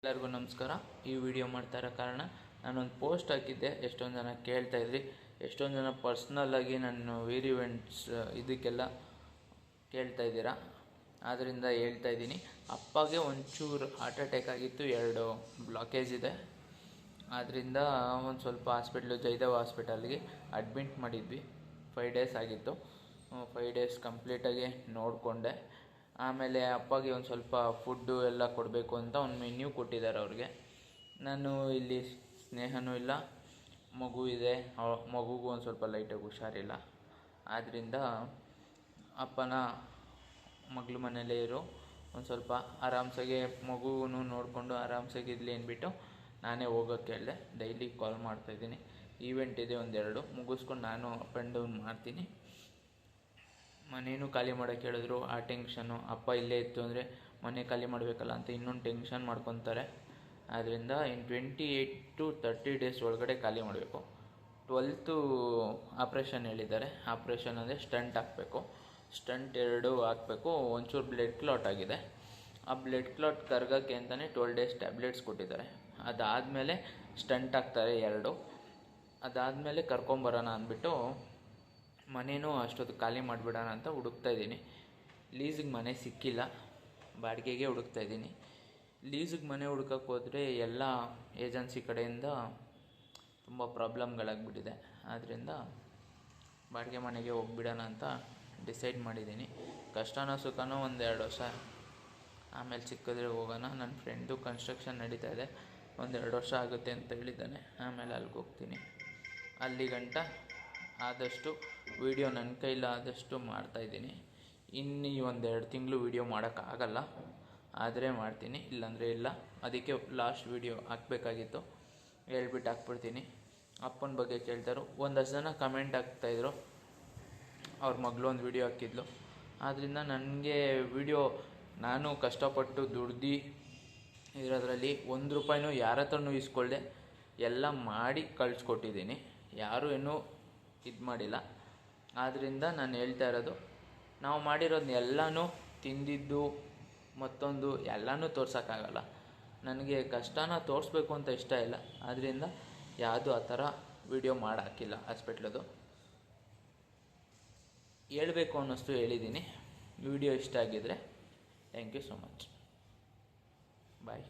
ಎಲ್ಲರಿಗೂ ನಮಸ್ಕಾರ. ಈ ವಿಡಿಯೋ ಮಾಡ್ತಾ ಇರೋ ಕಾರಣ ನಾನೊಂದು ಪೋಸ್ಟ್ ಹಾಕಿದ್ದೆ. ಎಷ್ಟೊಂದು ಜನ ಕೇಳ್ತಾಯಿದ್ರಿ, ಎಷ್ಟೊಂದು ಜನ ಪರ್ಸ್ನಲ್ಲಾಗಿ ನಾನು ವೇರ್ ಇವೆಂಟ್ಸ್ ಇದಕ್ಕೆಲ್ಲ ಕೇಳ್ತಾ ಇದ್ದೀರಾ. ಆದ್ದರಿಂದ ಹೇಳ್ತಾ ಇದ್ದೀನಿ, ಅಪ್ಪಗೆ ಒಂಚೂರು ಹಾರ್ಟ್ ಅಟ್ಯಾಕ್ ಆಗಿತ್ತು, 2 ಬ್ಲಾಕೇಜ್ ಇದೆ. ಆದ್ದರಿಂದ ಒಂದು ಸ್ವಲ್ಪ ಜಯದೇವ ಹಾಸ್ಪಿಟಲ್ಗೆ ಅಡ್ಮಿಟ್ ಮಾಡಿದ್ವಿ. 5 ಡೇಸ್ ಆಗಿತ್ತು. 5 ಡೇಸ್ ಕಂಪ್ಲೀಟಾಗಿ ನೋಡಿಕೊಂಡೆ. ಆಮೇಲೆ ಅಪ್ಪಗೆ ಒಂದು ಸ್ವಲ್ಪ ಫುಡ್ಡು ಎಲ್ಲ ಕೊಡಬೇಕು ಅಂತ ಒಂದು ಮೆನ್ಯೂ ಕೊಟ್ಟಿದ್ದಾರೆ ಅವ್ರಿಗೆ. ನಾನು ಇಲ್ಲಿ ಸ್ನೇಹನೂ ಇಲ್ಲ, ಮಗು ಇದೆ, ಮಗುಗೂ ಒಂದು ಸ್ವಲ್ಪ ಲೈಟಾಗಿ ಹುಷಾರಿಲ್ಲ. ಆದ್ದರಿಂದ ಅಪ್ಪನ ಮಗಳ ಮನೇಲೇ ಇರು, ಒಂದು ಸ್ವಲ್ಪ ಆರಾಮ್ಸಾಗೆ ಮಗುವೂ ನೋಡಿಕೊಂಡು ಆರಾಮ್ಸಾಗಿರಲಿ ಅಂದ್ಬಿಟ್ಟು ನಾನೇ ಹೋಗೋಕ್ಕೆ ಹೇಳಿದೆ. ಡೈಲಿ ಕಾಲ್ ಮಾಡ್ತಾಯಿದ್ದೀನಿ. ಈವೆಂಟ್ ಇದೆ 1-2 ಮುಗಿಸ್ಕೊಂಡು ನಾನು ಅಪ್ ಆ್ಯಂಡ್ ಡೌನ್ ಮಾಡ್ತೀನಿ. ಮನೇನೂ ಖಾಲಿ ಮಾಡೋಕ್ಕೆ ಹೇಳಿದ್ರು. ಆ ಟೆನ್ಷನ್ನು, ಅಪ್ಪ ಇಲ್ಲೇ ಇತ್ತು ಅಂದರೆ ಮನೆ ಖಾಲಿ ಮಾಡಬೇಕಲ್ಲ ಅಂತ ಇನ್ನೊಂದು ಟೆನ್ಷನ್ ಮಾಡ್ಕೊತಾರೆ. ಆದ್ದರಿಂದ ಇನ್ನು 28 to 30 ಡೇಸ್ ಒಳಗಡೆ ಖಾಲಿ ಮಾಡಬೇಕು. 12th ಆಪ್ರೇಷನ್ ಹೇಳಿದ್ದಾರೆ. ಆಪ್ರೇಷನ್ ಅಂದರೆ ಸ್ಟಂಟ್ ಹಾಕಬೇಕು. ಸ್ಟಂಟ್ 2 ಹಾಕಬೇಕು. ಒಂಚೂರು ಬ್ಲಡ್ ಕ್ಲಾಟ್ ಆಗಿದೆ. ಆ ಬ್ಲಡ್ ಕ್ಲಾಟ್ ಕರಗೋಕ್ಕೆ ಅಂತಲೇ 12 ಡೇಸ್ ಟ್ಯಾಬ್ಲೆಟ್ಸ್ ಕೊಟ್ಟಿದ್ದಾರೆ. ಅದಾದಮೇಲೆ ಸ್ಟಂಟ್ ಹಾಕ್ತಾರೆ 2. ಅದಾದಮೇಲೆ ಕರ್ಕೊಂಬರೋಣ ಅಂದ್ಬಿಟ್ಟು ಮನೇನೂ ಅಷ್ಟೊತ್ತು ಖಾಲಿ ಮಾಡಿಬಿಡೋಣ ಅಂತ ಹುಡುಕ್ತಾಯಿದ್ದೀನಿ. ಲೀಸಿಗೆ ಮನೆ ಸಿಕ್ಕಿಲ್ಲ, ಬಾಡಿಗೆಗೆ ಹುಡುಕ್ತಾಯಿದ್ದೀನಿ. ಲೀಸಿಗೆ ಮನೆ ಹುಡ್ಕಕ್ಕೆ ಹೋದರೆ ಎಲ್ಲ ಏಜೆನ್ಸಿ ಕಡೆಯಿಂದ ತುಂಬ ಪ್ರಾಬ್ಲಮ್ಗಳಾಗ್ಬಿಟ್ಟಿದೆ. ಆದ್ದರಿಂದ ಬಾಡಿಗೆ ಮನೆಗೆ ಹೋಗ್ಬಿಡೋಣ ಅಂತ ಡಿಸೈಡ್ ಮಾಡಿದ್ದೀನಿ. ಕಷ್ಟನೋ ಸುಖನೋ 1-2 ವರ್ಷ ಆಮೇಲೆ ಸಿಕ್ಕಿದ್ರೆ ಹೋಗೋಣ. ನನ್ನ ಫ್ರೆಂಡು ಕನ್ಸ್ಟ್ರಕ್ಷನ್ ನಡೀತಾ ಇದೆ, 1-2 ವರ್ಷ ಆಗುತ್ತೆ ಅಂತ ಹೇಳಿದ್ದಾನೆ. ಆಮೇಲೆ ಅಲ್ಲಿಗೆ ಹೋಗ್ತೀನಿ. ಅಲ್ಲಿ ಗಂಟ ಆದಷ್ಟು ವೀಡಿಯೋ ನನ್ನ ಕೈಲಾದಷ್ಟು ಮಾಡ್ತಾಯಿದ್ದೀನಿ. ಇನ್ನು 1-2 ತಿಂಗಳು ವೀಡಿಯೋ ಮಾಡೋಕ್ಕಾಗಲ್ಲ, ಆದರೆ ಮಾಡ್ತೀನಿ, ಇಲ್ಲಾಂದರೆ ಇಲ್ಲ. ಅದಕ್ಕೆ ಲಾಸ್ಟ್ ವೀಡಿಯೋ ಹಾಕಬೇಕಾಗಿತ್ತು, ಹೇಳ್ಬಿಟ್ಟು ಹಾಕ್ಬಿಡ್ತೀನಿ. ಅಪ್ಪನ ಬಗ್ಗೆ ಕೇಳ್ತಾರೋ. ಒಂದಷ್ಟು ಜನ ಕಮೆಂಟ್ ಹಾಕ್ತಾಯಿದ್ರು, ಅವ್ರ ಮಗಳು ಒಂದು ವೀಡಿಯೋ ಹಾಕಿದ್ಲು. ಆದ್ದರಿಂದ ನನಗೆ ವೀಡಿಯೋ ನಾನು ಕಷ್ಟಪಟ್ಟು ದುಡ್ದು ಇರೋದ್ರಲ್ಲಿ 1 ರೂಪಾಯಿನೂ ಯಾರ ಹತ್ರನೂ ಇಸ್ಕೊಳ್ದೆ ಎಲ್ಲ ಮಾಡಿ ಕಳಿಸ್ಕೊಟ್ಟಿದ್ದೀನಿ. ಯಾರೂ ಇನ್ನೂ ಇದು ಮಾಡಿಲ್ಲ. ಆದ್ದರಿಂದ ನಾನು ಹೇಳ್ತಾ ಇರೋದು, ನಾವು ಮಾಡಿರೋದನ್ನ ಎಲ್ಲನೂ ತಿಂದಿದ್ದು ಮತ್ತೊಂದು ಎಲ್ಲನೂ ತೋರ್ಸೋಕ್ಕಾಗಲ್ಲ. ನನಗೆ ಕಷ್ಟನ ತೋರಿಸ್ಬೇಕು ಅಂತ ಇಷ್ಟ ಇಲ್ಲ. ಆದ್ದರಿಂದ ಯಾವುದೂ ಆ ಥರ ವೀಡಿಯೋ ಹಾಕಿಲ್ಲ. ಹಾಸ್ಪಿಟ್ಲದು ಹೇಳಬೇಕು ಅನ್ನಿಸ್ತು, ಹೇಳಿದ್ದೀನಿ. ವಿಡಿಯೋ ಇಷ್ಟ ಆಗಿದ್ದರೆ thank you so much. Bye.